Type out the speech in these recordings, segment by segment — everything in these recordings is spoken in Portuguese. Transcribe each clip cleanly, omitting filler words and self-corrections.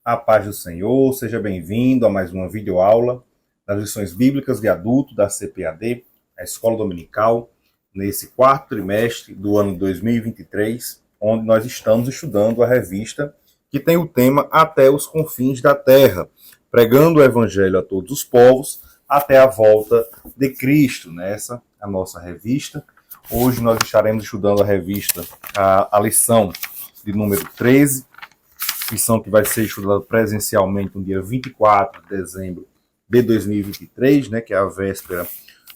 A paz do Senhor, seja bem-vindo a mais uma videoaula das lições bíblicas de adulto da CPAD, a Escola Dominical, nesse quarto trimestre do ano 2023, onde nós estamos estudando a revista que tem o tema Até os Confins da Terra, pregando o Evangelho a todos os povos até a volta de Cristo. Nessa a nossa revista. Hoje nós estaremos estudando a revista, a lição de número 13, lição que vai ser estudada presencialmente no dia 24 de dezembro de 2023, né, que é a véspera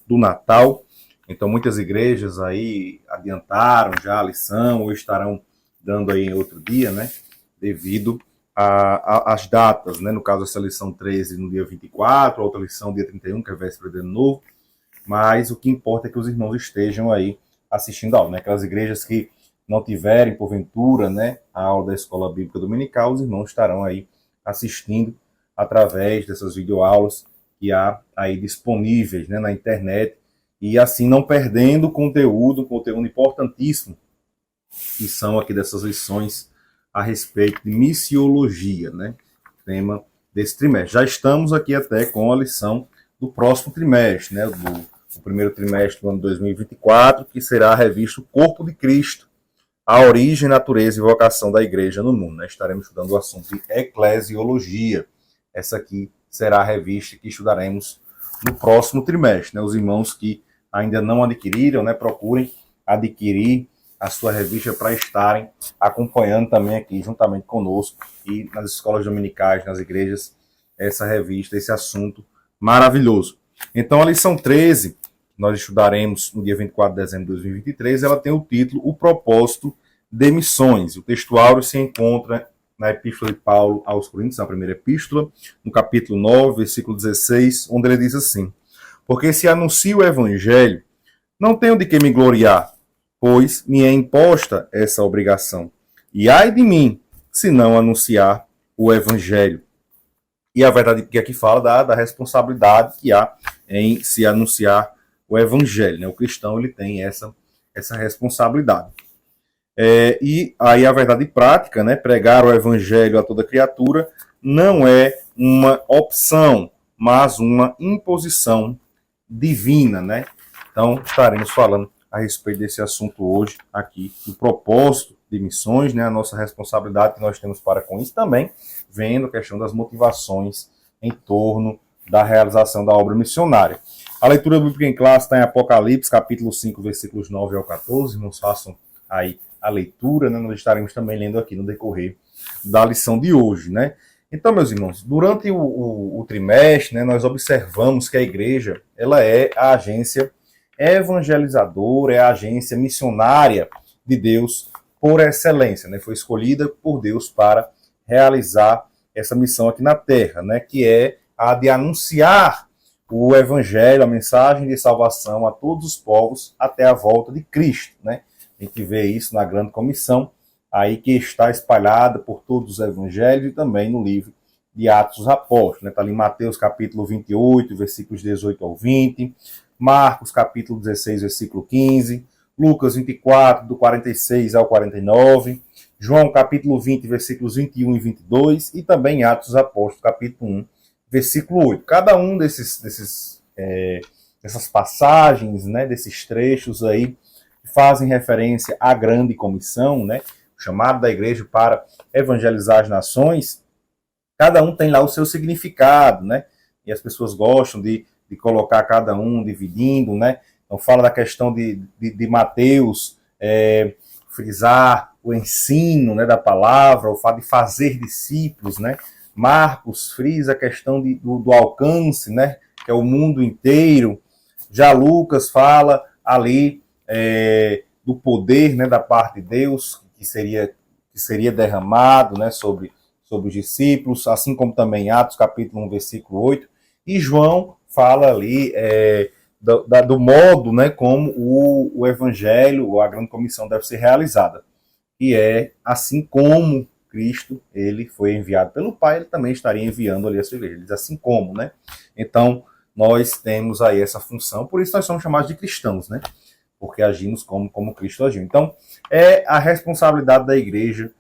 do Natal. Então, muitas igrejas aí adiantaram já a lição, ou estarão dando aí em outro dia, né, devido às datas, né, no caso, essa lição 13 no dia 24, a outra lição dia 31, que é a véspera do Ano Novo, mas o que importa é que os irmãos estejam aí assistindo a aula, né, aquelas igrejas que não tiverem, porventura, né, a aula da Escola Bíblica Dominical, os irmãos estarão aí assistindo através dessas videoaulas que há aí disponíveis, né, na internet, e assim não perdendo conteúdo importantíssimo, que são aqui dessas lições a respeito de missiologia, né, tema desse trimestre. Já estamos aqui até com a lição do próximo trimestre, né, do primeiro trimestre do ano 2024, que será a revista O Corpo de Cristo, a origem, natureza e vocação da igreja no mundo. Né? Estaremos estudando o assunto de eclesiologia. Essa aqui será a revista que estudaremos no próximo trimestre. Né? Os irmãos que ainda não adquiriram, né, procurem adquirir a sua revista para estarem acompanhando também aqui, juntamente conosco, e nas escolas dominicais, nas igrejas, essa revista, esse assunto maravilhoso. Então, a lição 13, nós estudaremos no dia 24 de dezembro de 2023, ela tem o título O Propósito de Missões. O textuário se encontra na Epístola de Paulo aos Coríntios, na primeira epístola, no capítulo 9, versículo 16, onde ele diz assim: Porque se anuncio o Evangelho, não tenho de que me gloriar, pois me é imposta essa obrigação. E ai de mim, se não anunciar o Evangelho. E a verdade que aqui fala da responsabilidade que há em se anunciar o Evangelho, né? O cristão ele tem essa responsabilidade. E aí a verdade prática, né? Pregar o Evangelho a toda criatura não é uma opção, mas uma imposição divina, né? Então estaremos falando a respeito desse assunto hoje aqui, do propósito de missões, né? A nossa responsabilidade que nós temos para com isso também, vendo a questão das motivações em torno da realização da obra missionária. A leitura bíblica em classe está em Apocalipse, capítulo 5, versículos 9 ao 14. Nos façam aí a leitura, né? Nós estaremos também lendo aqui no decorrer da lição de hoje, né? Então, meus irmãos, durante o trimestre, né, nós observamos que a igreja ela é a agência evangelizadora, é a agência missionária de Deus por excelência, né? Foi escolhida por Deus para realizar essa missão aqui na Terra, né? Que é a de anunciar o Evangelho, a mensagem de salvação a todos os povos até a volta de Cristo, né? A gente vê isso na grande comissão, aí que está espalhada por todos os evangelhos e também no livro de Atos dos Apóstolos, né? Está ali em Mateus capítulo 28, versículos 18 ao 20, Marcos capítulo 16, versículo 15, Lucas 24, do 46 ao 49, João capítulo 20, versículos 21 e 22, e também Atos dos Apóstolos capítulo 1, versículo 8. Cada um dessas passagens, né, desses trechos aí, fazem referência à grande comissão, né, o chamado da igreja para evangelizar as nações. Cada um tem lá o seu significado, né, e as pessoas gostam de colocar cada um dividindo, né. Então fala da questão de Mateus, frisar o ensino, né, da palavra, o fato de fazer discípulos, né. Marcos frisa a questão do alcance, né, que é o mundo inteiro. Já Lucas fala ali do poder, né, da parte de Deus que seria derramado, né, sobre os discípulos, assim como também Atos capítulo 1, versículo 8. E João fala ali do modo, né, como o evangelho, a grande comissão deve ser realizada. E é assim como Cristo, ele foi enviado pelo Pai, ele também estaria enviando ali a sua igreja. Ele diz assim como, né? Então, nós temos aí essa função, por isso nós somos chamados de cristãos, né? Porque agimos como Cristo agiu. Então, é a responsabilidade da igreja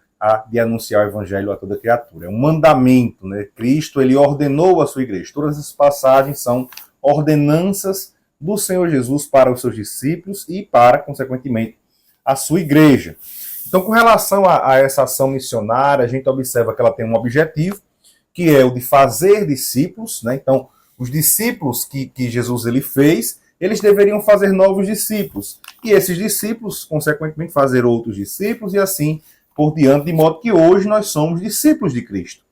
de anunciar o evangelho a toda criatura. É um mandamento, né? Cristo, ele ordenou a sua igreja. Todas essas passagens são ordenanças do Senhor Jesus para os seus discípulos e para, consequentemente, a sua igreja. Então, com relação a essa ação missionária, a gente observa que ela tem um objetivo, que é o de fazer discípulos, né? Então, os discípulos que Jesus ele fez, eles deveriam fazer novos discípulos. E esses discípulos, consequentemente, fazer outros discípulos e assim por diante, de modo que hoje nós somos discípulos de Cristo.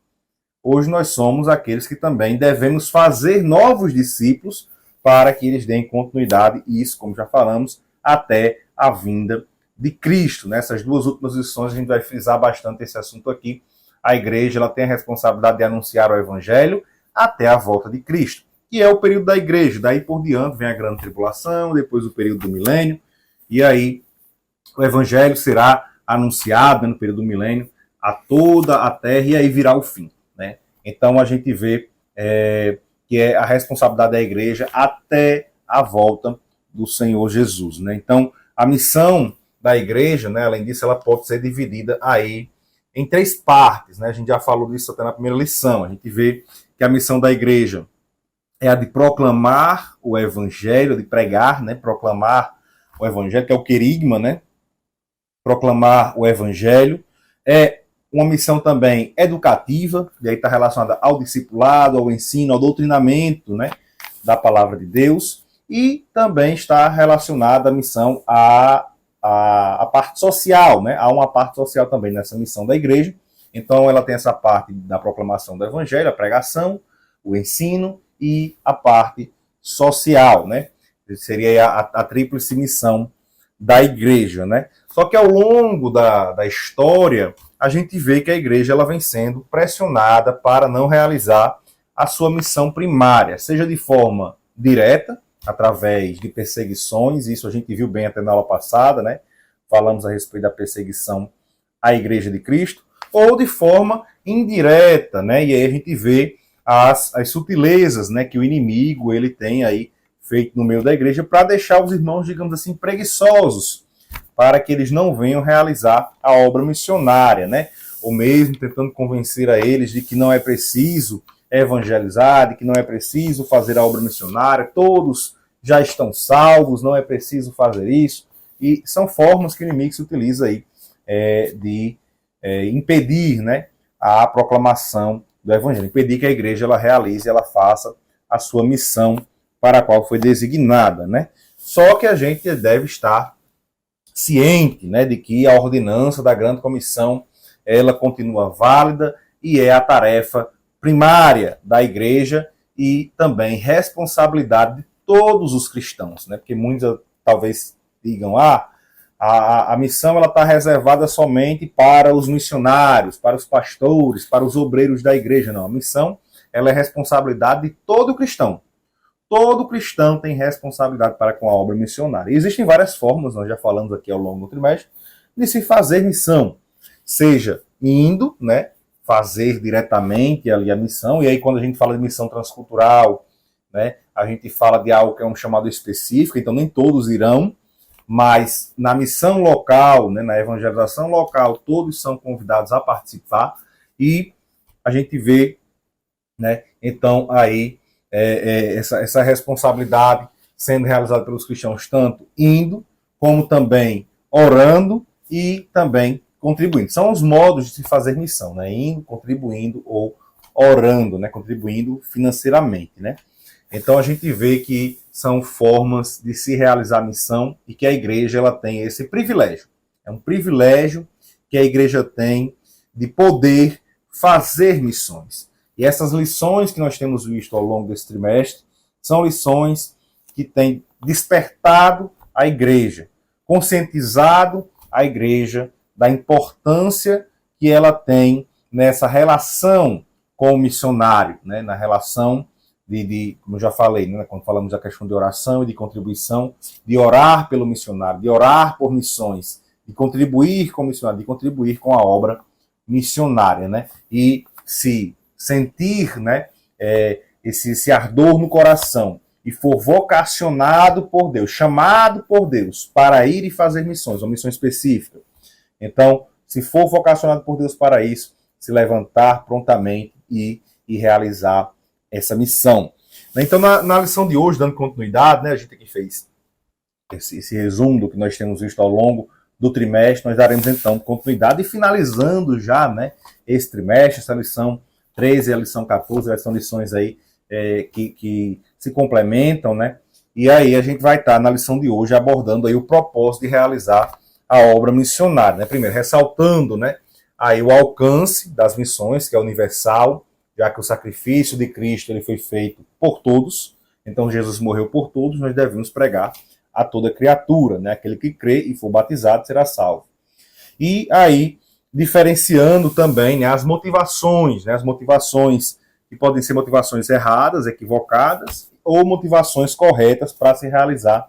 Hoje nós somos aqueles que também devemos fazer novos discípulos para que eles deem continuidade, e isso, como já falamos, até a vinda de Cristo. Nessas duas últimas lições a gente vai frisar bastante esse assunto aqui. A igreja ela tem a responsabilidade de anunciar o evangelho até a volta de Cristo, que é o período da igreja. Daí por diante vem a grande tribulação, depois o período do milênio, e aí o evangelho será anunciado no período do milênio a toda a terra, e aí virá o fim, né? Então a gente vê que é a responsabilidade da igreja até a volta do Senhor Jesus, né? Então a missão da igreja, né, além disso, ela pode ser dividida aí em três partes, né? A gente já falou disso até na primeira lição. A gente vê que a missão da igreja é a de proclamar o evangelho, de pregar, né? Proclamar o evangelho, que é o querigma, né? Proclamar o evangelho. É uma missão também educativa, e aí está relacionada ao discipulado, ao ensino, ao doutrinamento, né, da palavra de Deus, e também está relacionada a missão a parte social, né? Há uma parte social também nessa missão da igreja. Então ela tem essa parte da proclamação do evangelho, a pregação, o ensino e a parte social, né? Seria a tríplice missão da igreja, né? Só que ao longo da história, a gente vê que a igreja ela vem sendo pressionada para não realizar a sua missão primária, seja de forma direta, através de perseguições. Isso a gente viu bem até na aula passada, né? Falamos a respeito da perseguição à Igreja de Cristo, ou de forma indireta, né? E aí a gente vê as sutilezas, né, que o inimigo ele tem aí feito no meio da igreja para deixar os irmãos, digamos assim, preguiçosos, para que eles não venham realizar a obra missionária, né? Ou mesmo tentando convencer a eles de que não é preciso evangelizar, de que não é preciso fazer a obra missionária, todos já estão salvos, não é preciso fazer isso. E são formas que o inimigo se utiliza aí de impedir, né, a proclamação do evangelho, impedir que a igreja ela realize, ela faça a sua missão para a qual foi designada, né? Só que a gente deve estar ciente, né, de que a ordenança da grande comissão ela continua válida e é a tarefa primária da igreja e também responsabilidade de todos os cristãos, né? Porque muitos talvez digam, a missão ela está reservada somente para os missionários, para os pastores, para os obreiros da igreja. Não, a missão ela é responsabilidade de todo cristão. Todo cristão tem responsabilidade para com a obra missionária. E existem várias formas, nós já falamos aqui ao longo do trimestre, de se fazer missão. Seja indo, né, fazer diretamente ali a missão, e aí quando a gente fala de missão transcultural, né, a gente fala de algo que é um chamado específico, então nem todos irão, mas na missão local, né, na evangelização local, todos são convidados a participar, e a gente vê, né, então aí essa responsabilidade sendo realizada pelos cristãos, tanto indo, como também orando e também contribuindo. São os modos de se fazer missão, né? Indo, contribuindo ou orando, né? Contribuindo financeiramente, né? Então a gente vê que são formas de se realizar a missão e que a igreja ela tem esse privilégio. É um privilégio que a igreja tem de poder fazer missões. E essas lições que nós temos visto ao longo desse trimestre são lições que têm despertado a igreja, conscientizado a igreja da importância que ela tem nessa relação com o missionário, né? Na relação como eu já falei, né? Quando falamos da questão de oração e de contribuição, de orar pelo missionário, de orar por missões, de contribuir com o missionário, de contribuir com a obra missionária, né? E se sentir, né, esse ardor no coração e for vocacionado por Deus, chamado por Deus para ir e fazer missões, uma missão específica. Então, se for vocacionado por Deus para isso, se levantar prontamente e realizar essa missão. Então, na lição de hoje, dando continuidade, né, a gente aqui fez esse resumo do que nós temos visto ao longo do trimestre, nós daremos então continuidade e finalizando já, né, esse trimestre, essa lição 13 e a lição 14, são lições aí que se complementam, né, e aí a gente vai estar na lição de hoje abordando aí o propósito de realizar a obra missionária, né, primeiro ressaltando, né, aí o alcance das missões, que é universal, já que o sacrifício de Cristo ele foi feito por todos, então Jesus morreu por todos, nós devemos pregar a toda criatura, né? Aquele que crê e for batizado será salvo. E aí, diferenciando também, né, as motivações, né, as motivações que podem ser motivações erradas, equivocadas, ou motivações corretas para se realizar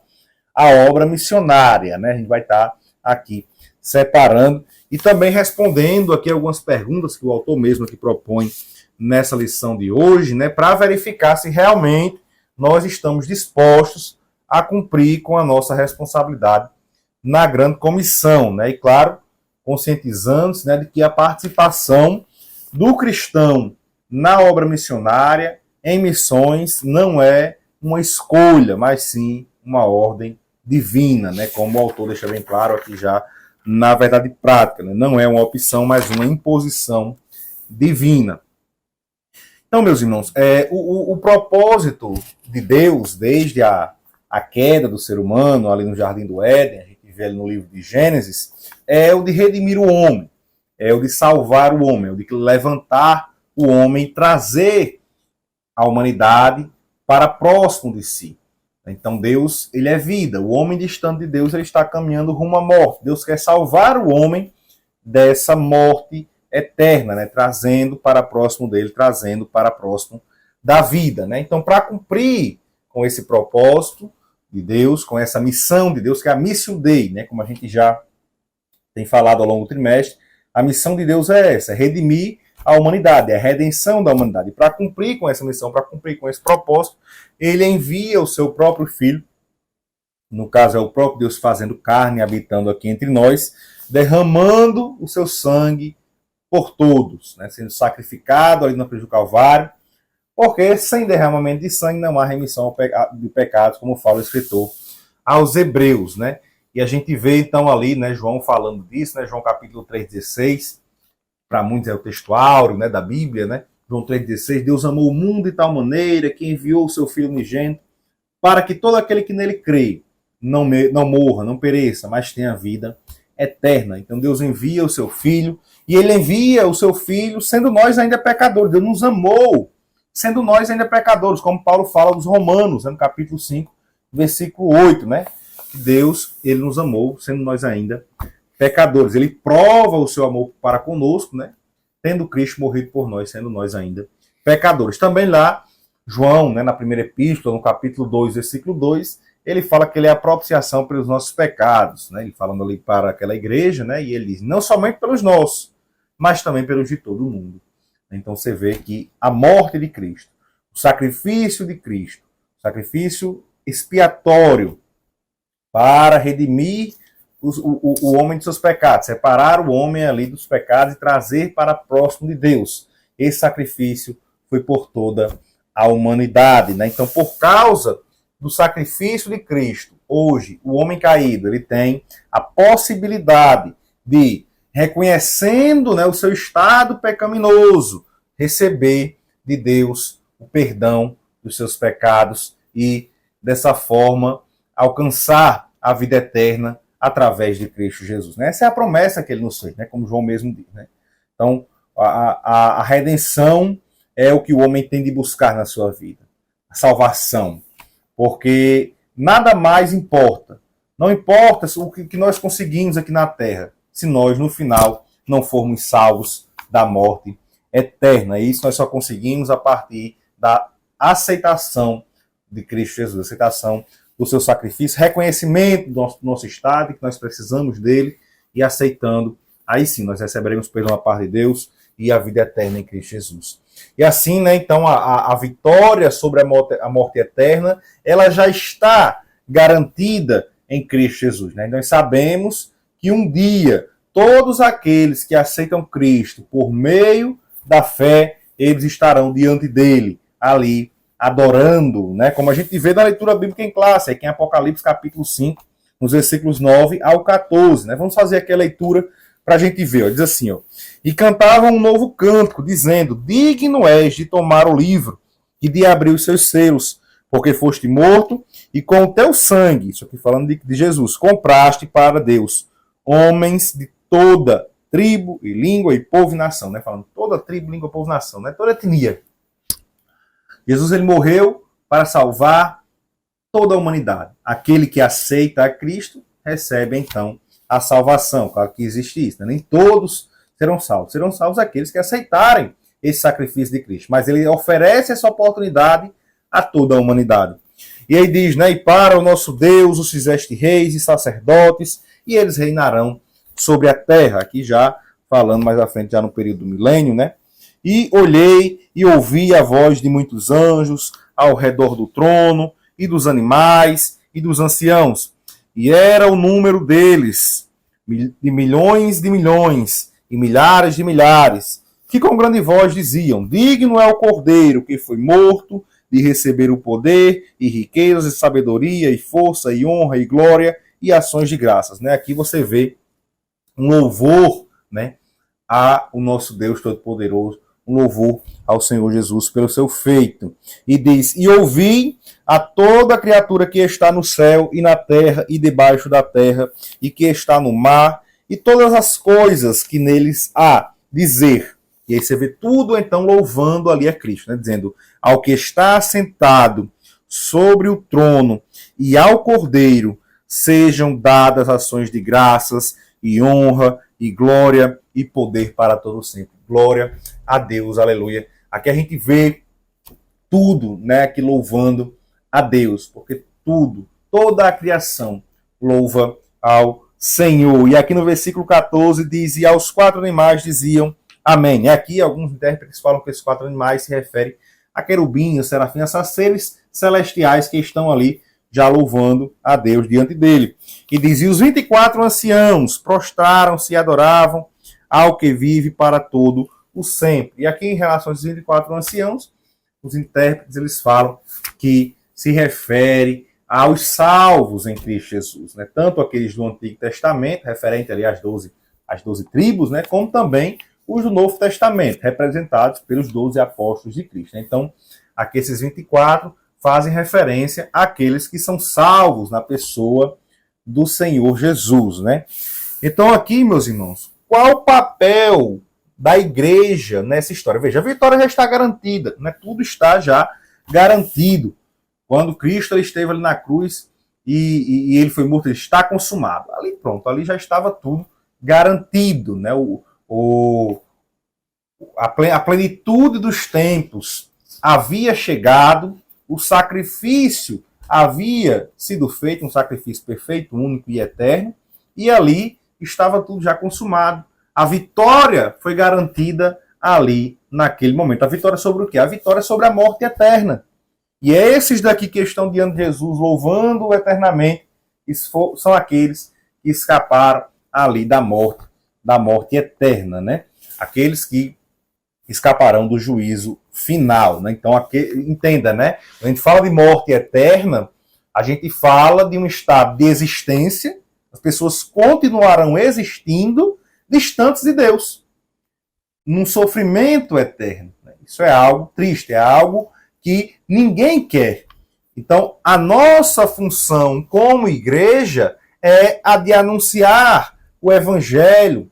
a obra missionária, né? A gente vai estar aqui separando e também respondendo aqui algumas perguntas que o autor mesmo aqui propõe nessa lição de hoje, né, para verificar se realmente nós estamos dispostos a cumprir com a nossa responsabilidade na grande comissão, né? E claro, conscientizando-se, né, de que a participação do cristão na obra missionária, em missões, não é uma escolha, mas sim uma ordem divina, né? Como o autor deixa bem claro aqui já na verdade prática, né? Não é uma opção, mas uma imposição divina. Então, meus irmãos, o propósito de Deus, desde a queda do ser humano, ali no Jardim do Éden, a gente vê ali no livro de Gênesis, é o de redimir o homem, é o de salvar o homem, é o de levantar o homem e trazer a humanidade para próximo de si. Então Deus, ele é vida, o homem distante de Deus, ele está caminhando rumo à morte. Deus quer salvar o homem dessa morte eterna, né? Trazendo para próximo dele, trazendo para próximo da vida, né? Então, para cumprir com esse propósito de Deus, com essa missão de Deus, que é a Missio Dei, né? Como a gente já tem falado ao longo do trimestre, a missão de Deus é essa, é redimir a humanidade, é a redenção da humanidade. E para cumprir com essa missão, para cumprir com esse propósito, ele envia o seu próprio Filho, no caso é o próprio Deus fazendo carne, habitando aqui entre nós, derramando o seu sangue por todos, né? Sendo sacrificado ali na cruz do Calvário, porque sem derramamento de sangue não há remissão de pecados, como fala o escritor aos Hebreus, né? E a gente vê então ali, né, João falando disso, né, João capítulo 3,16, para muitos é o texto áureo, né, da Bíblia, né? João 3,16, Deus amou o mundo de tal maneira que enviou o seu Filho unigênito para que todo aquele que nele crê não morra, não pereça, mas tenha vida eterna. Então Deus envia o seu Filho, e ele envia o seu Filho sendo nós ainda pecadores. Deus nos amou sendo nós ainda pecadores, como Paulo fala dos Romanos, no capítulo 5, versículo 8, né? Deus, ele nos amou, sendo nós ainda pecadores. Ele prova o seu amor para conosco, né? Tendo Cristo morrido por nós, sendo nós ainda pecadores. Também lá, João, né, na primeira epístola, no capítulo 2, versículo 2, ele fala que ele é a propiciação pelos nossos pecados, né? Ele falando ali para aquela igreja, né? E ele diz, não somente pelos nossos, mas também pelos de todo o mundo. Então você vê que a morte de Cristo, o sacrifício de Cristo, o sacrifício expiatório para redimir o homem de seus pecados, separar o homem ali dos pecados e trazer para próximo de Deus. Esse sacrifício foi por toda a humanidade, né? Então, por causa do sacrifício de Cristo, hoje, o homem caído, ele tem a possibilidade de, reconhecendo, né, o seu estado pecaminoso, receber de Deus o perdão dos seus pecados e, dessa forma, alcançar a vida eterna através de Cristo Jesus. Né? Essa é a promessa que ele nos fez, né? Como João mesmo diz. Né? Então, a redenção é o que o homem tem de buscar na sua vida. A salvação. Porque nada mais importa. Não importa o que nós conseguimos aqui na Terra, se nós, no final, não formos salvos da morte eterna. E isso nós só conseguimos a partir da aceitação de Cristo Jesus, aceitação do seu sacrifício, reconhecimento do nosso estado, que nós precisamos dele, e aceitando, aí sim, nós receberemos perdão da parte de Deus e a vida eterna em Cristo Jesus. E assim, né, então, a vitória sobre a morte eterna, ela já está garantida em Cristo Jesus. Né? Nós sabemos que um dia todos aqueles que aceitam Cristo por meio da fé, eles estarão diante dele, ali, adorando, né? Como a gente vê na leitura bíblica em classe, aqui em Apocalipse capítulo 5, nos versículos 9 ao 14, né? Vamos fazer aqui a leitura para a gente ver, ó. Diz assim, ó: e cantavam um novo cântico, dizendo: digno és de tomar o livro e de abrir os seus selos, porque foste morto, e com o teu sangue, isso aqui falando de Jesus, compraste para Deus homens de toda tribo e língua e povo e nação, né? Falando toda tribo, língua, povo e nação, né? Toda etnia. Jesus, ele morreu para salvar toda a humanidade. Aquele que aceita a Cristo recebe, então, a salvação. Claro que existe isso, né? Nem todos serão salvos. Serão salvos aqueles que aceitarem esse sacrifício de Cristo. Mas ele oferece essa oportunidade a toda a humanidade. E aí diz, né? E para o nosso Deus os fizeste reis e sacerdotes, e eles reinarão sobre a terra. Aqui já falando mais à frente, já no período do milênio, né? E olhei e ouvi a voz de muitos anjos ao redor do trono, e dos animais, e dos anciãos. E era o número deles, de milhões, e milhares de milhares, que com grande voz diziam: digno é o Cordeiro que foi morto de receber o poder, e riquezas, e sabedoria, e força, e honra, e glória, e ações de graças. Né? Aqui você vê um louvor, né, ao nosso Deus Todo-Poderoso, um louvor ao Senhor Jesus pelo seu feito. E diz: e ouvi a toda criatura que está no céu e na terra e debaixo da terra, e que está no mar, e todas as coisas que neles há, dizer. E aí você vê tudo então louvando ali a Cristo, né? Dizendo: ao que está sentado sobre o trono e ao Cordeiro sejam dadas ações de graças e honra e glória e poder para todo sempre. Glória a Deus, aleluia. Aqui a gente vê tudo, né, aqui louvando a Deus, porque tudo, toda a criação louva ao Senhor. E aqui no versículo 14 diz: e aos 4 animais diziam amém. E aqui alguns intérpretes falam que esses 4 animais se referem a querubins, serafins, a seres celestiais que estão ali já louvando a Deus diante dele. E diz: e os 24 anciãos prostraram-se e adoravam ao que vive para todo o sempre. E aqui em relação aos 24 anciãos, os intérpretes eles falam que se refere aos salvos em Cristo Jesus, né? Tanto aqueles do Antigo Testamento, referente ali às 12 tribos, né? Como também os do Novo Testamento, representados pelos 12 apóstolos de Cristo. Então, aqui esses 24 fazem referência àqueles que são salvos na pessoa do Senhor Jesus, né? Então aqui, meus irmãos, qual o papel da igreja nessa história? Veja, a vitória já está garantida, né? Tudo está já garantido. Quando Cristo esteve ali na cruz e ele foi morto, ele está consumado. Ali pronto, ali já estava tudo garantido, né? A plenitude dos tempos havia chegado, o sacrifício havia sido feito, um sacrifício perfeito, único e eterno, e ali estava tudo já consumado. A vitória foi garantida ali, naquele momento. A vitória sobre o quê? A vitória sobre a morte eterna. E esses daqui que estão diante de Jesus, louvando eternamente, são aqueles que escaparam ali da morte eterna, né? Aqueles que escaparão do juízo final, né? Então, entenda, né? A gente fala de morte eterna, a gente fala de um estado de existência, as pessoas continuarão existindo distantes de Deus, num sofrimento eterno. Né? Isso é algo triste, é algo que ninguém quer. Então, a nossa função como igreja é a de anunciar o evangelho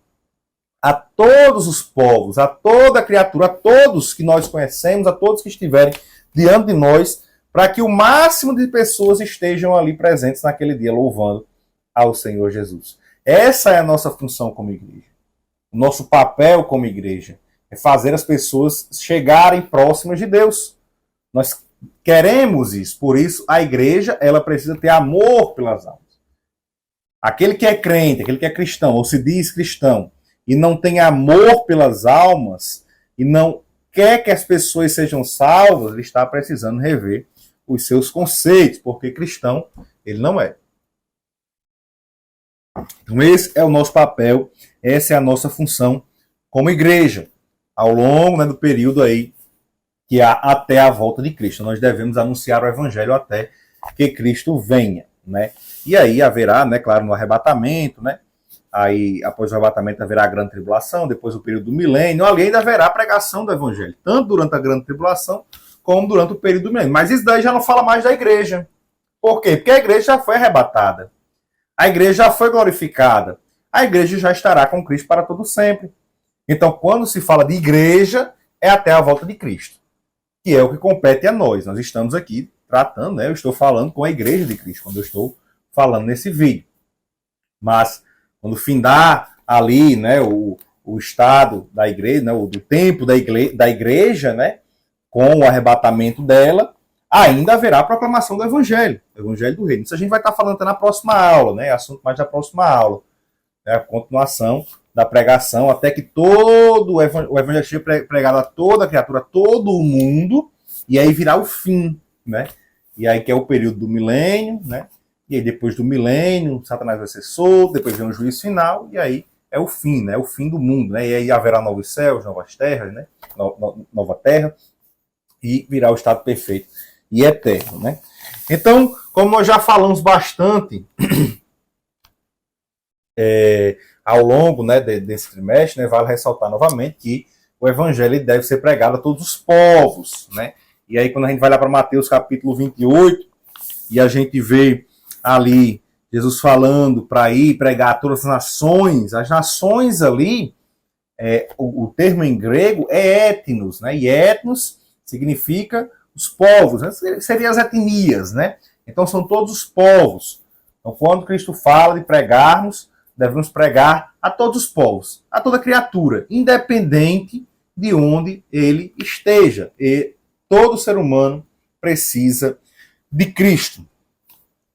a todos os povos, a toda criatura, a todos que nós conhecemos, a todos que estiverem diante de nós, para que o máximo de pessoas estejam ali presentes naquele dia, louvando ao Senhor Jesus. Essa é a nossa função como igreja. O nosso papel como igreja é fazer as pessoas chegarem próximas de Deus. Nós queremos isso, por isso a igreja ela precisa ter amor pelas almas. Aquele que é crente, aquele que é cristão, ou se diz cristão, e não tem amor pelas almas, e não quer que as pessoas sejam salvas, ele está precisando rever os seus conceitos, porque cristão ele não é. Então esse é o nosso papel Essa é a nossa função como igreja, ao longo, né, do período aí que há até a volta de Cristo. Nós devemos anunciar o evangelho até que Cristo venha, né? E aí haverá, né, claro, no arrebatamento, né? Aí, após o arrebatamento, haverá a grande tribulação, depois o período do milênio, ali ainda haverá a pregação do evangelho, tanto durante a grande tribulação, como durante o período do milênio. Mas isso daí já não fala mais da igreja. Por quê? Porque a igreja já foi arrebatada. A igreja já foi glorificada. A igreja já estará com Cristo para todo sempre. Então, quando se fala de igreja, é até a volta de Cristo, que é o que compete a nós. Nós estamos aqui tratando, né? Eu estou falando com a igreja de Cristo, quando eu estou falando nesse vídeo. Mas, quando findar ali, né, o estado da igreja, né, do tempo da igreja, né, com o arrebatamento dela, ainda haverá a proclamação do evangelho do reino. Isso a gente vai estar falando até na próxima aula, né, assunto mais da próxima aula, né, a continuação da pregação, até que todo o evangelho seja pregado a toda a criatura, a todo o mundo, e aí virá o fim, né, e aí que é o período do milênio, né, e aí depois do milênio, Satanás vai ser solto, depois vem o juízo final, e aí é o fim, né? O fim do mundo, né? E aí haverá novos céus, novas terras, né? Nova terra, e virá o estado perfeito e eterno, né? Então, como nós já falamos bastante ao longo, né, desse trimestre, né, vale ressaltar novamente que o evangelho deve ser pregado a todos os povos, né? E aí quando a gente vai lá para Mateus capítulo 28, e a gente vê ali Jesus falando para ir pregar a todas as nações ali, o termo em grego é etnos, né? E etnos significa os povos, né? Seriam as etnias, né? Então são todos os povos. Então quando Cristo fala de pregarmos, devemos pregar a todos os povos, a toda criatura, independente de onde ele esteja. E todo ser humano precisa de Cristo.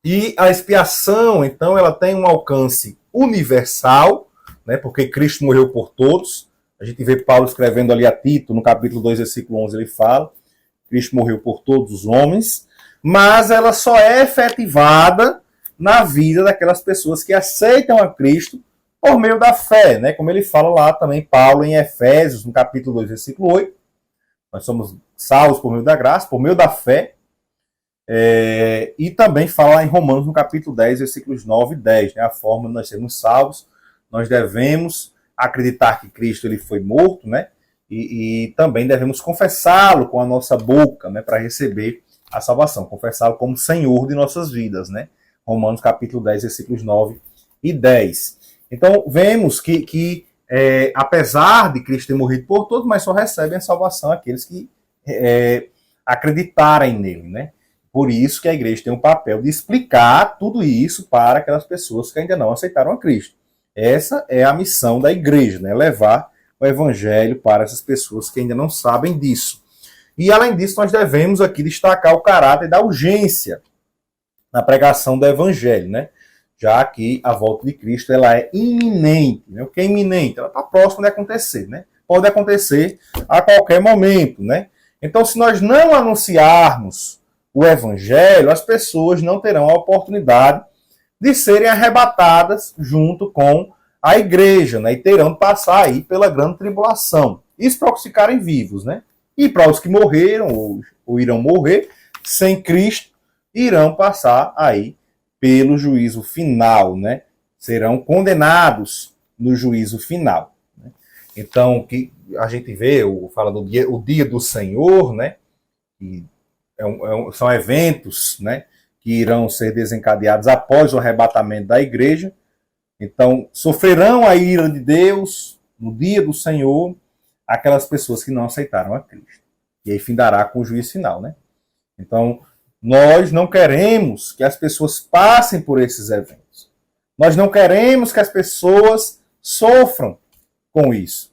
E a expiação, então, ela tem um alcance universal, né, porque Cristo morreu por todos. A gente vê Paulo escrevendo ali a Tito, no capítulo 2, versículo 11, ele fala, Cristo morreu por todos os homens, mas ela só é efetivada na vida daquelas pessoas que aceitam a Cristo por meio da fé, né, como ele fala lá também, Paulo, em Efésios, no capítulo 2, versículo 8, nós somos salvos por meio da graça, por meio da fé. E também fala em Romanos, no capítulo 10, versículos 9 e 10, né? A forma de nós sermos salvos, nós devemos acreditar que Cristo ele foi morto, né? E também devemos confessá-lo com a nossa boca, né? Para receber a salvação, confessá-lo como Senhor de nossas vidas, né? Romanos capítulo 10, versículos 9 e 10. Então, vemos que apesar de Cristo ter morrido por todos, mas só recebem a salvação aqueles que acreditarem nele, né? Por isso que a igreja tem um papel de explicar tudo isso para aquelas pessoas que ainda não aceitaram a Cristo. Essa é a missão da igreja, né? Levar o evangelho para essas pessoas que ainda não sabem disso. E além disso, nós devemos aqui destacar o caráter da urgência na pregação do evangelho, né? Já que a volta de Cristo ela é iminente. Né? O que é iminente? Ela está próxima de acontecer, né? Pode acontecer a qualquer momento, né? Então, se nós não anunciarmos o evangelho, as pessoas não terão a oportunidade de serem arrebatadas junto com a igreja, né? E terão de passar aí pela grande tribulação. Isso para os que ficarem vivos, né? E para os que morreram ou irão morrer sem Cristo, irão passar aí pelo juízo final, né? Serão condenados no juízo final. Né? Então, que a gente vê, fala do dia do Senhor, né? E são eventos, né, que irão ser desencadeados após o arrebatamento da igreja. Então, sofrerão a ira de Deus no dia do Senhor aquelas pessoas que não aceitaram a Cristo. E aí findará com o juízo final, né? Então, nós não queremos que as pessoas passem por esses eventos. Nós não queremos que as pessoas sofram com isso.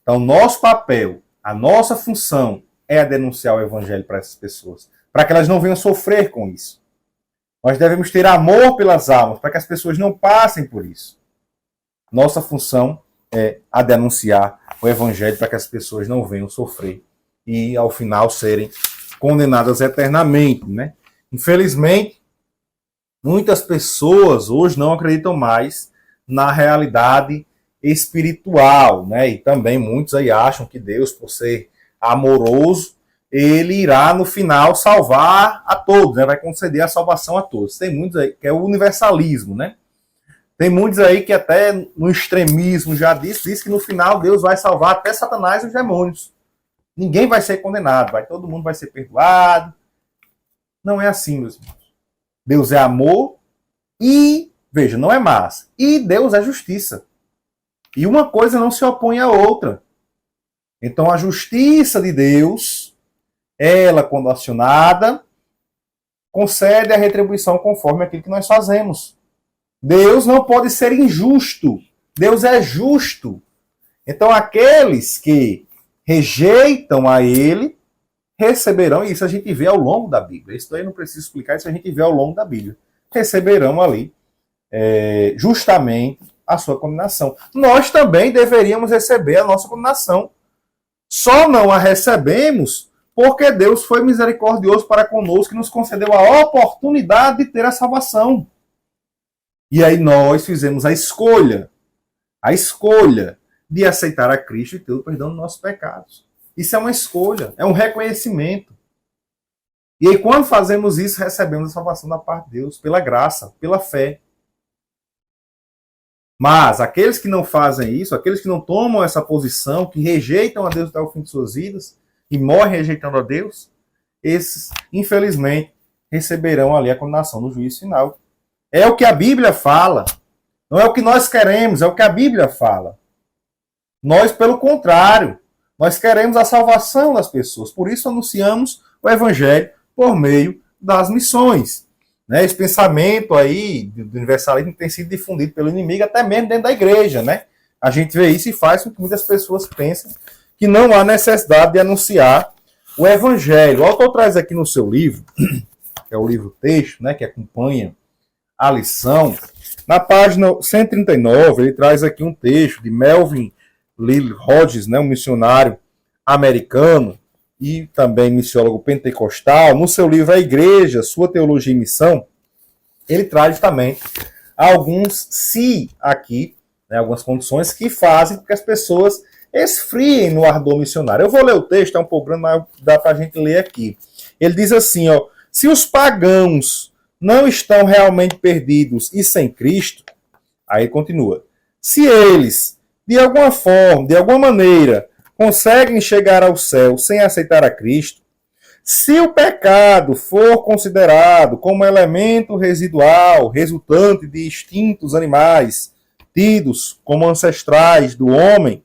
Então, nosso papel, a nossa função é a denunciar o evangelho para essas pessoas, para que elas não venham sofrer com isso. Nós devemos ter amor pelas almas, para que as pessoas não passem por isso. Nossa função é a denunciar o evangelho para que as pessoas não venham sofrer e, ao final, serem condenadas eternamente, né? Infelizmente, muitas pessoas hoje não acreditam mais na realidade espiritual, né? E também muitos aí acham que Deus, por ser amoroso, ele irá no final salvar a todos, né? Vai conceder a salvação a todos. Tem muitos aí que é o universalismo, né? Tem muitos aí que até no extremismo já diz que no final Deus vai salvar até Satanás e os demônios. Ninguém vai ser condenado, todo mundo vai ser perdoado. Não é assim, meus irmãos. Deus é amor e, veja, não é massa. E Deus é justiça. E uma coisa não se opõe à outra. Então a justiça de Deus, ela, quando acionada, concede a retribuição conforme aquilo que nós fazemos. Deus não pode ser injusto. Deus é justo. Então aqueles que rejeitam a ele receberão, e isso a gente vê ao longo da Bíblia. Isso daí não preciso explicar, isso a gente vê ao longo da Bíblia. Receberão ali justamente a sua condenação. Nós também deveríamos receber a nossa condenação. Só não a recebemos porque Deus foi misericordioso para conosco e nos concedeu a oportunidade de ter a salvação. E aí nós fizemos a escolha de aceitar a Cristo e ter o perdão dos nossos pecados. Isso é uma escolha, é um reconhecimento. E aí quando fazemos isso, recebemos a salvação da parte de Deus, pela graça, pela fé. Mas aqueles que não fazem isso, aqueles que não tomam essa posição, que rejeitam a Deus até o fim de suas vidas, e morrem rejeitando a Deus, esses, infelizmente, receberão ali a condenação no juízo final. É o que a Bíblia fala. Não é o que nós queremos, é o que a Bíblia fala. Nós, pelo contrário, nós queremos a salvação das pessoas. Por isso anunciamos o Evangelho por meio das missões. Né? Esse pensamento aí do universalismo tem sido difundido pelo inimigo até mesmo dentro da igreja. Né? A gente vê isso e faz com que muitas pessoas pensem que não há necessidade de anunciar o Evangelho. O autor traz aqui no seu livro, que é o livro texto, né, que acompanha a lição, na página 139, ele traz aqui um texto de Melvin Lily Hodges, né, um missionário americano e também missiólogo pentecostal. No seu livro A Igreja, Sua Teologia e Missão, ele traz também alguns aqui, né, algumas condições que fazem com que as pessoas esfriem no ardor missionário. Eu vou ler o texto, é um pouco grande, mas dá para a gente ler aqui. Ele diz assim, ó, se os pagãos não estão realmente perdidos e sem Cristo, aí continua, se eles, de alguma forma, de alguma maneira, conseguem chegar ao céu sem aceitar a Cristo, se o pecado for considerado como elemento residual, resultante de instintos animais, tidos como ancestrais do homem,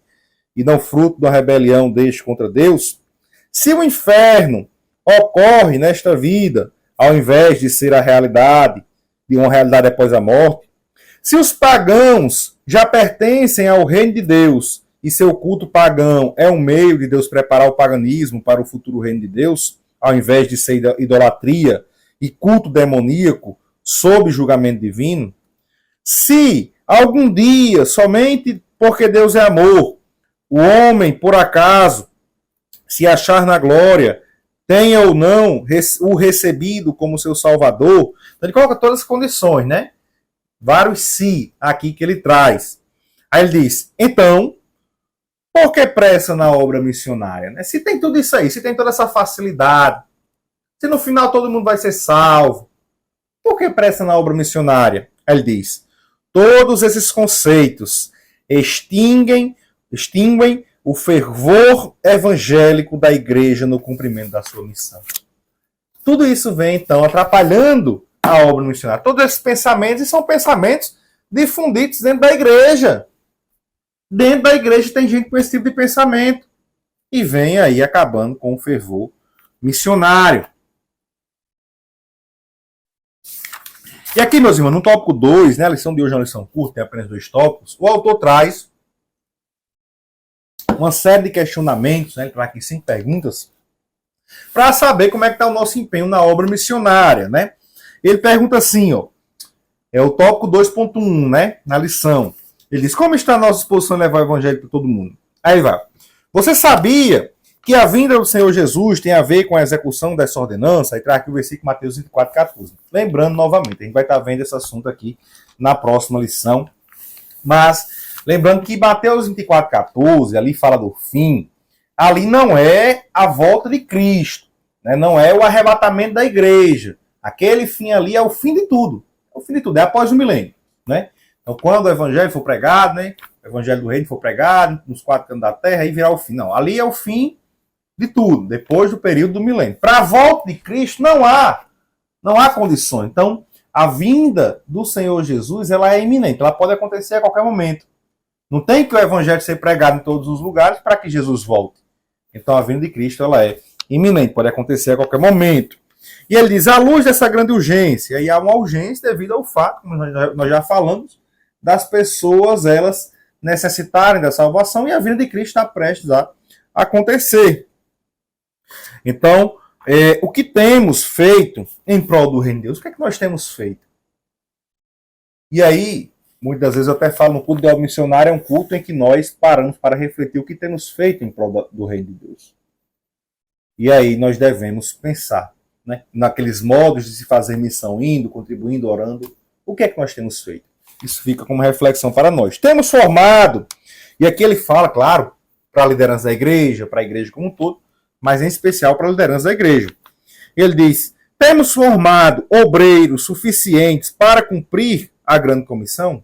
e não fruto da rebelião deste contra Deus, se o inferno ocorre nesta vida, ao invés de ser a realidade, de uma realidade após a morte, se os pagãos já pertencem ao reino de Deus e seu culto pagão é um meio de Deus preparar o paganismo para o futuro reino de Deus, ao invés de ser idolatria e culto demoníaco sob julgamento divino, se algum dia, somente porque Deus é amor, o homem, por acaso, se achar na glória, tenha ou não o recebido como seu salvador, então ele coloca todas as condições, né? Vários se aqui que ele traz. Aí ele diz, então, por que pressa na obra missionária? Né? Se tem tudo isso aí, se tem toda essa facilidade, se no final todo mundo vai ser salvo, por que pressa na obra missionária? Aí ele diz, todos esses conceitos extinguem o fervor evangélico da igreja no cumprimento da sua missão. Tudo isso vem, então, atrapalhando a obra missionária. Todos esses pensamentos, e são pensamentos difundidos dentro da igreja. Dentro da igreja tem gente com esse tipo de pensamento. E vem aí acabando com o fervor missionário. E aqui, meus irmãos, no tópico 2, né, a lição de hoje é uma lição curta, tem apenas 2 tópicos, o autor traz uma série de questionamentos, né, ele traz aqui 5 perguntas, para saber como é que está o nosso empenho na obra missionária, né? Ele pergunta assim, ó, é o tópico 2.1, né, na lição. Ele diz, como está a nossa disposição de levar o evangelho para todo mundo? Aí vai. Você sabia que a vinda do Senhor Jesus tem a ver com a execução dessa ordenança? Aí traz aqui o versículo Mateus 24:14. Lembrando novamente, a gente vai estar vendo esse assunto aqui na próxima lição. Mas Lembrando que Mateus 24:14, ali fala do fim, ali não é a volta de Cristo, né? Não é o arrebatamento da igreja. Aquele fim ali é o fim de tudo. É o fim de tudo, é após o milênio, né? Então, quando o evangelho for pregado, né? O evangelho do reino for pregado nos 4 cantos da terra, aí virá o fim. Não, ali é o fim de tudo, depois do período do milênio. Para a volta de Cristo não há condições. Então, a vinda do Senhor Jesus, ela é iminente, ela pode acontecer a qualquer momento. Não tem que o evangelho ser pregado em todos os lugares para que Jesus volte. Então, a vinda de Cristo, ela é iminente, pode acontecer a qualquer momento. E ele diz, à luz dessa grande urgência, e há uma urgência devido ao fato, como nós já falamos, das pessoas, elas necessitarem da salvação, e a vinda de Cristo está prestes a acontecer. Então, o que temos feito em prol do reino de Deus? O que é que nós temos feito? E aí, muitas vezes eu até falo no culto do missionário, é um culto em que nós paramos para refletir o que temos feito em prol do reino de Deus. E aí nós devemos pensar, né, naqueles modos de se fazer missão, indo, contribuindo, orando. O que é que nós temos feito? Isso fica como reflexão para nós. Temos formado, e aqui ele fala, claro, para a liderança da igreja, para a igreja como um todo, mas em especial para a liderança da igreja. Ele diz, temos formado obreiros suficientes para cumprir a grande comissão?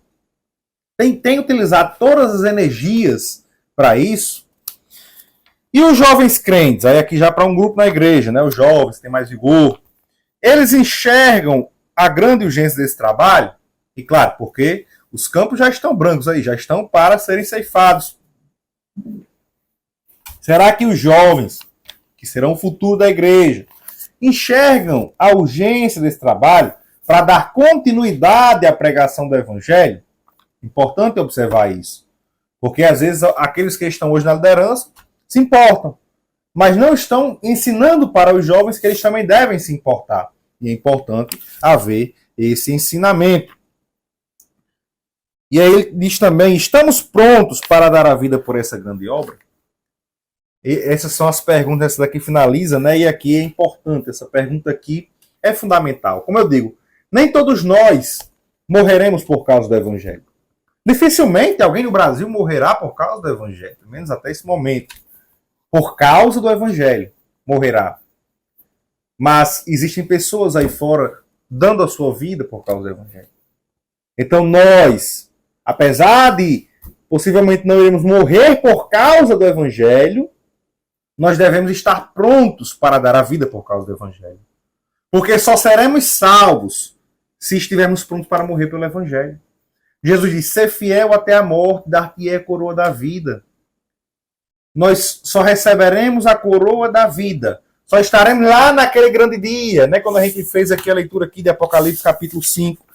Tem utilizado todas as energias para isso? E os jovens crentes, aí aqui já para um grupo na igreja, né, os jovens têm mais vigor, eles enxergam a grande urgência desse trabalho? E claro, porque os campos já estão brancos aí, já estão para serem ceifados. Será que os jovens, que serão o futuro da igreja, enxergam a urgência desse trabalho para dar continuidade à pregação do evangelho? Importante observar isso. Porque às vezes aqueles que estão hoje na liderança se importam, mas não estão ensinando para os jovens que eles também devem se importar. E é importante haver esse ensinamento. E aí ele diz também, estamos prontos para dar a vida por essa grande obra? E essas são as perguntas, essa daqui finaliza, né? E aqui é importante, essa pergunta aqui é fundamental. Como eu digo, nem todos nós morreremos por causa do evangelho. Dificilmente alguém no Brasil morrerá por causa do evangelho, pelo menos até esse momento. Por causa do evangelho, morrerá. Mas existem pessoas aí fora dando a sua vida por causa do evangelho. Então nós, apesar de possivelmente não iremos morrer por causa do evangelho, nós devemos estar prontos para dar a vida por causa do evangelho. Porque só seremos salvos se estivermos prontos para morrer pelo evangelho. Jesus diz, ser fiel até a morte, dar-te-é a coroa da vida. Nós só receberemos a coroa da vida. Só estaremos lá naquele grande dia, né? Quando a gente fez aqui a leitura aqui de Apocalipse capítulo 5,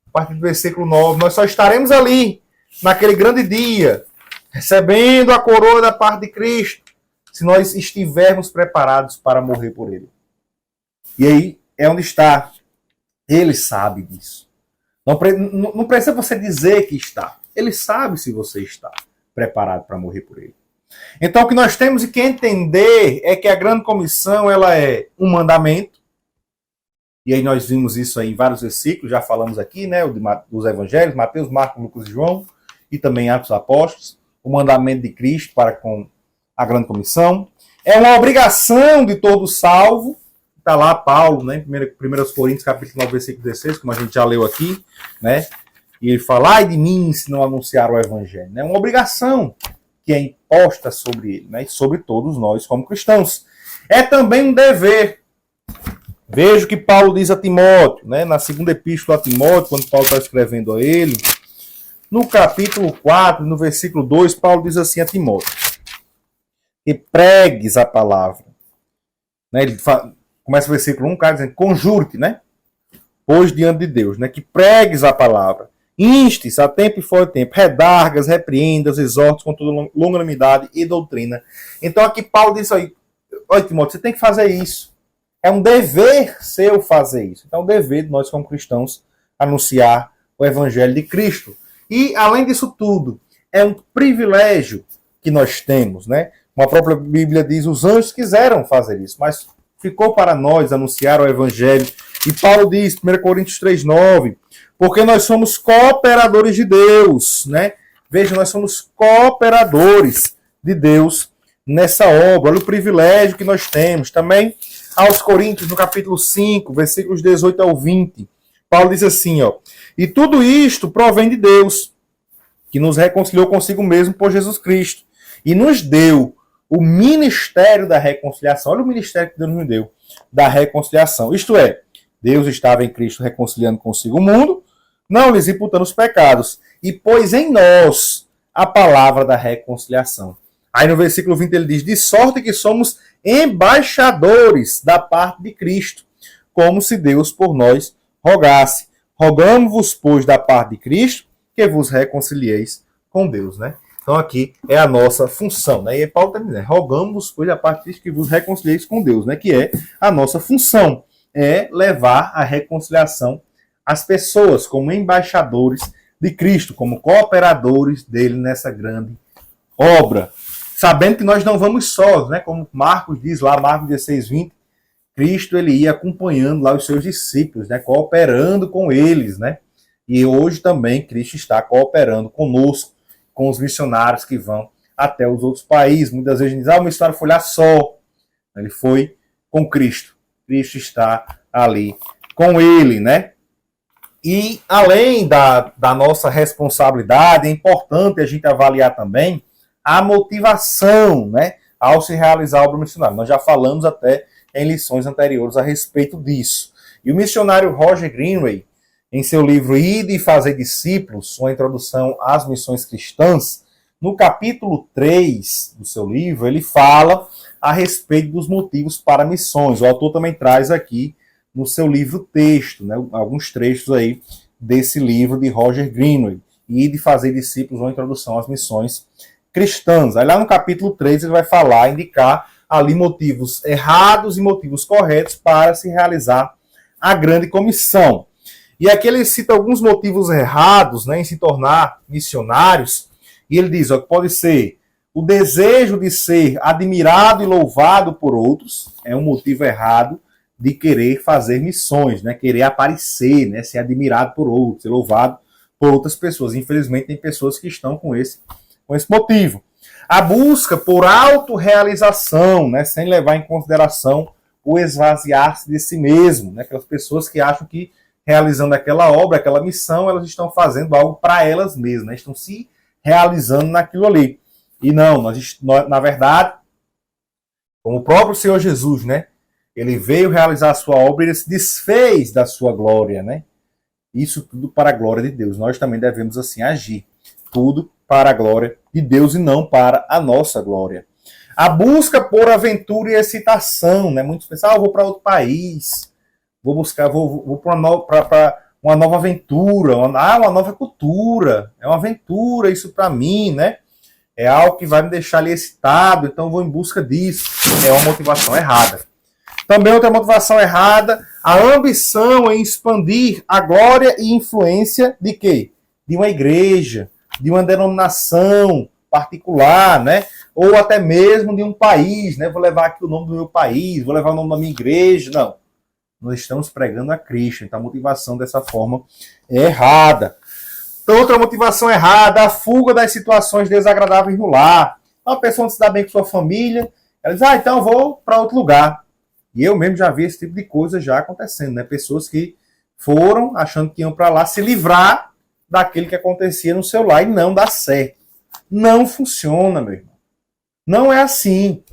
a partir do versículo 9, nós só estaremos ali, naquele grande dia, recebendo a coroa da parte de Cristo, se nós estivermos preparados para morrer por Ele. E aí é onde está. Ele sabe disso. Não precisa você dizer que está. Ele sabe se você está preparado para morrer por Ele. Então o que nós temos que entender é que a grande comissão, ela é um mandamento. E aí nós vimos isso aí em vários versículos, já falamos aqui, né, dos evangelhos, Mateus, Marcos, Lucas e João, e também Atos dos Apóstolos, o mandamento de Cristo para com a grande comissão. É uma obrigação de todo salvo. Está lá Paulo, né, em 1 Coríntios capítulo 9, versículo 16, como a gente já leu aqui, né? E ele fala, ai de mim se não anunciar o evangelho. É uma obrigação que é imposta sobre ele, né, e sobre todos nós como cristãos. É também um dever. Veja o que Paulo diz a Timóteo, né, na segunda epístola a Timóteo, quando Paulo está escrevendo a ele, no capítulo 4, no versículo 2, Paulo diz assim a Timóteo, que pregues a palavra. Né, ele começa o versículo 1, o cara dizendo, conjure-te, né, pois diante de Deus, né, que pregues a palavra, instes a tempo e fora de tempo, redargas, repreendas, exortes com toda longanimidade e doutrina. Então aqui Paulo diz aí, olha Timóteo, você tem que fazer isso. É um dever seu fazer isso. Então é um dever de nós como cristãos anunciar o evangelho de Cristo. E além disso tudo, é um privilégio que nós temos, né? Como a própria Bíblia diz, os anjos quiseram fazer isso, mas ficou para nós anunciar o evangelho. E Paulo diz, 1 Coríntios 3,9, porque nós somos cooperadores de Deus, né? Veja, nós somos cooperadores de Deus nessa obra. Olha o privilégio que nós temos. Também, aos Coríntios, no capítulo 5, versículos 18 ao 20, Paulo diz assim, ó, e tudo isto provém de Deus, que nos reconciliou consigo mesmo por Jesus Cristo, e nos deu o ministério da reconciliação. Olha o ministério que Deus nos deu, da reconciliação. Isto é, Deus estava em Cristo reconciliando consigo o mundo, não lhes imputando os pecados, e pôs em nós a palavra da reconciliação. Aí no versículo 20 ele diz, de sorte que somos embaixadores da parte de Cristo, como se Deus por nós rogasse. Rogamos-vos, pois, da parte de Cristo, que vos reconcilieis com Deus, né? Então aqui é a nossa função, né? E Paulo está dizendo, rogamos, pois, da parte de Cristo, que vos reconcilieis com Deus, né? Que é a nossa função, é levar a reconciliação às pessoas como embaixadores de Cristo, como cooperadores dele nessa grande obra. Sabendo que nós não vamos sós, né? Como Marcos diz lá, Marcos 16, 20, Cristo ele ia acompanhando lá os seus discípulos, né? Cooperando com eles, né? E hoje também Cristo está cooperando conosco, com os missionários que vão até os outros países. Muitas vezes diz, o missionário foi lá só. Ele foi com Cristo. Cristo está ali com ele, né? E além da nossa responsabilidade, é importante a gente avaliar também a motivação, né, ao se realizar a obra missionária. Nós já falamos até em lições anteriores a respeito disso. E o missionário Roger Greenway, em seu livro Ide e Fazer Discípulos, uma introdução às missões cristãs, no capítulo 3 do seu livro, ele fala a respeito dos motivos para missões. O autor também traz aqui no seu livro texto, né, alguns trechos aí desse livro de Roger Greenway, Ide e Fazer Discípulos, uma introdução às missões cristãs. Aí lá no capítulo 3 ele vai falar, indicar ali motivos errados e motivos corretos para se realizar a grande comissão. E aqui ele cita alguns motivos errados, né, em se tornar missionários, e ele diz, ó, que pode ser o desejo de ser admirado e louvado por outros, é um motivo errado de querer fazer missões, né, querer aparecer, né, ser admirado por outros, ser louvado por outras pessoas. Infelizmente tem pessoas que estão com esse motivo. A busca por autorrealização, né, sem levar em consideração o esvaziar-se de si mesmo, né, aquelas pessoas que acham que realizando aquela obra, aquela missão, elas estão fazendo algo para elas mesmas, né, estão se realizando naquilo ali. E não, nós, na verdade, como o próprio Senhor Jesus, né, ele veio realizar a sua obra e ele se desfez da sua glória, né? Isso tudo para a glória de Deus. Nós também devemos assim agir. Tudo para a glória de Deus e não para a nossa glória. A busca por aventura e excitação, né? Muitos pensam, eu vou para outro país, vou para uma nova aventura, uma nova cultura. É uma aventura isso para mim, né? É algo que vai me deixar ali excitado, então vou em busca disso. É uma motivação errada. Também outra motivação errada, a ambição em expandir a glória e influência de quê? De uma igreja, de uma denominação particular, né? Ou até mesmo de um país, né? Vou levar aqui o nome do meu país, vou levar o nome da minha igreja. Não. Nós estamos pregando a Cristo, então a motivação dessa forma é errada. Então, outra motivação errada, a fuga das situações desagradáveis no lar. Uma pessoa não se dá bem com sua família, ela diz, então eu vou para outro lugar. E eu mesmo já vi esse tipo de coisa já acontecendo, né? Pessoas que foram achando que iam para lá se livrar daquilo que acontecia no seu lar e não dá certo. Não funciona, meu irmão. Não é assim.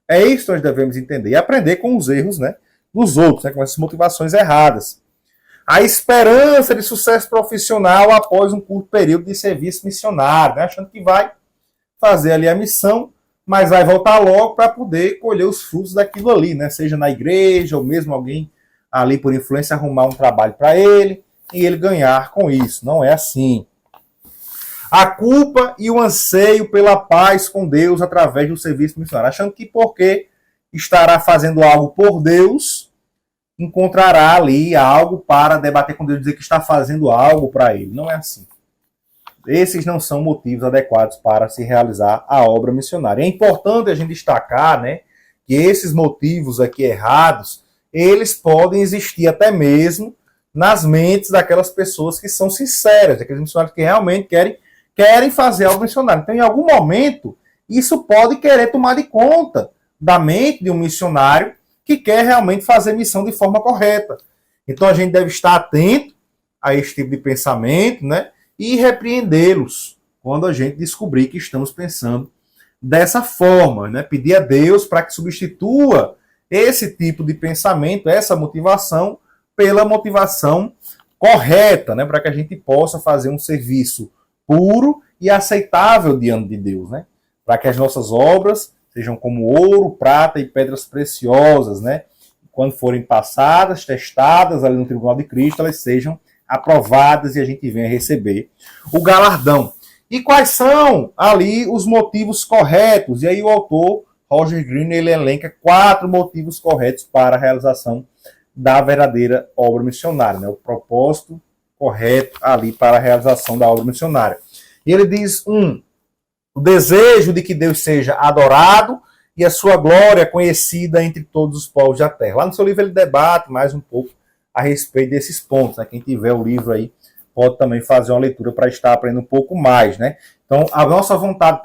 É isso que nós devemos entender e aprender com os erros, né, dos outros, né, com essas motivações erradas. A esperança de sucesso profissional após um curto período de serviço missionário, né, achando que vai fazer ali a missão, mas vai voltar logo para poder colher os frutos daquilo ali, né? Seja na igreja ou mesmo alguém ali por influência arrumar um trabalho para ele e ele ganhar com isso. Não é assim. A culpa e o anseio pela paz com Deus através do serviço missionário, achando que porque estará fazendo algo por Deus, encontrará ali algo para debater com Deus, dizer que está fazendo algo para ele. Não é assim. Esses não são motivos adequados para se realizar a obra missionária. É importante a gente destacar, né, que esses motivos aqui errados, eles podem existir até mesmo nas mentes daquelas pessoas que são sinceras, daqueles missionários que realmente querem querem fazer algo missionário. Então, em algum momento, isso pode querer tomar de conta da mente de um missionário que quer realmente fazer missão de forma correta. Então, a gente deve estar atento a esse tipo de pensamento, né? E repreendê-los quando a gente descobrir que estamos pensando dessa forma, né? Pedir a Deus para que substitua esse tipo de pensamento, essa motivação, pela motivação correta, né? Para que a gente possa fazer um serviço puro e aceitável diante de Deus, né? Para que as nossas obras sejam como ouro, prata e pedras preciosas, né? Quando forem passadas, testadas ali no tribunal de Cristo, elas sejam aprovadas e a gente venha receber o galardão. E quais são ali os motivos corretos? E aí o autor, Roger Green, ele elenca 4 motivos corretos para a realização da verdadeira obra missionária, né? O propósito correto ali para a realização da obra missionária. E ele diz, o desejo de que Deus seja adorado e a sua glória conhecida entre todos os povos da terra. Lá no seu livro ele debate mais um pouco a respeito desses pontos, né? Quem tiver o livro aí pode também fazer uma leitura para estar aprendendo um pouco mais, né? Então, a nossa vontade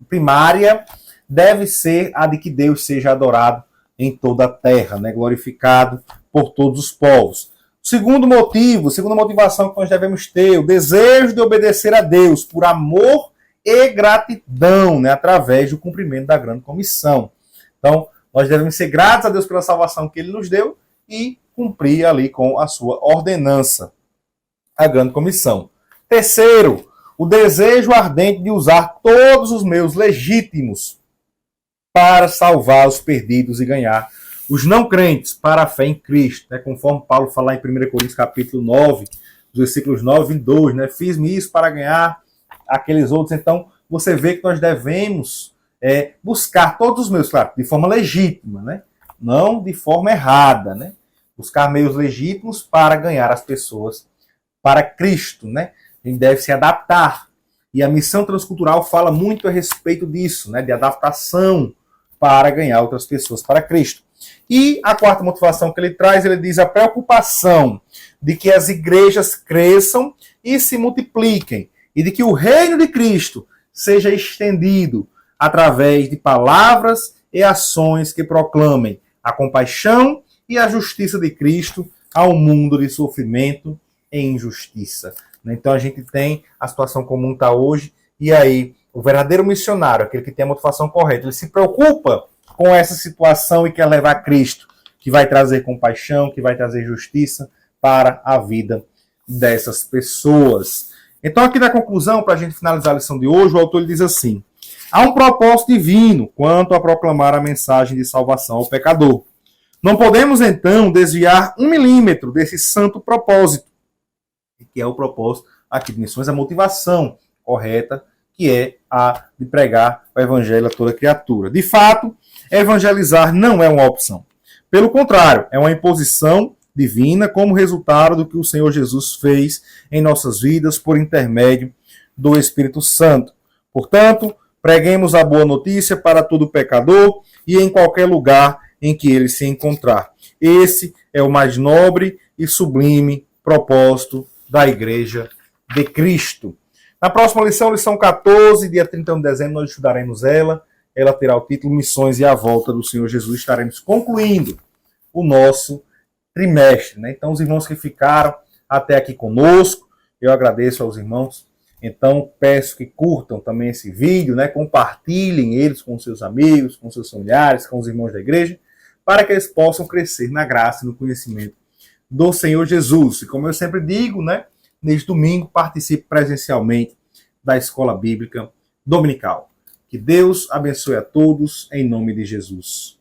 primária deve ser a de que Deus seja adorado em toda a terra, né? Glorificado por todos os povos. Segunda motivação que nós devemos ter, o desejo de obedecer a Deus por amor e gratidão, né? Através do cumprimento da grande comissão. Então, nós devemos ser gratos a Deus pela salvação que Ele nos deu e cumprir ali com a sua ordenança, a grande comissão. Terceiro, o desejo ardente de usar todos os meios legítimos para salvar os perdidos e ganhar os não crentes para a fé em Cristo, né? Conforme Paulo fala em 1 Coríntios capítulo 9, versículos 9 e 2, né? Fiz-me isso para ganhar aqueles outros. Então, você vê que nós devemos buscar todos os meios, claro, de forma legítima, né? Não de forma errada, né? Buscar meios legítimos para ganhar as pessoas para Cristo, né? A gente deve se adaptar. E a missão transcultural fala muito a respeito disso, né? De adaptação para ganhar outras pessoas para Cristo. E a quarta motivação que ele traz, ele diz a preocupação de que as igrejas cresçam e se multipliquem, e de que o reino de Cristo seja estendido através de palavras e ações que proclamem a compaixão e a justiça de Cristo ao mundo de sofrimento e injustiça. Então a gente tem a situação comum está hoje, e aí o verdadeiro missionário, aquele que tem a motivação correta, ele se preocupa com essa situação e quer levar Cristo, que vai trazer compaixão, que vai trazer justiça para a vida dessas pessoas. Então aqui na conclusão, para a gente finalizar a lição de hoje, o autor diz assim: há um propósito divino quanto a proclamar a mensagem de salvação ao pecador. Não podemos, então, desviar 1 milímetro desse santo propósito, que é o propósito aqui de missões, a motivação correta, que é a de pregar o evangelho a toda criatura. De fato, evangelizar não é uma opção. Pelo contrário, é uma imposição divina como resultado do que o Senhor Jesus fez em nossas vidas por intermédio do Espírito Santo. Portanto, preguemos a boa notícia para todo pecador e em qualquer lugar em que ele se encontrar. Esse é o mais nobre e sublime propósito da Igreja de Cristo. Na próxima lição, lição 14, dia 31 de dezembro, nós estudaremos ela. Ela terá o título Missões e a Volta do Senhor Jesus. Estaremos concluindo o nosso trimestre, né? Então, os irmãos que ficaram até aqui conosco, eu agradeço aos irmãos. Então, peço que curtam também esse vídeo, né? Compartilhem eles com seus amigos, com seus familiares, com os irmãos da igreja, para que eles possam crescer na graça e no conhecimento do Senhor Jesus. E como eu sempre digo, né? Neste domingo, participe presencialmente da Escola Bíblica Dominical. Que Deus abençoe a todos, em nome de Jesus.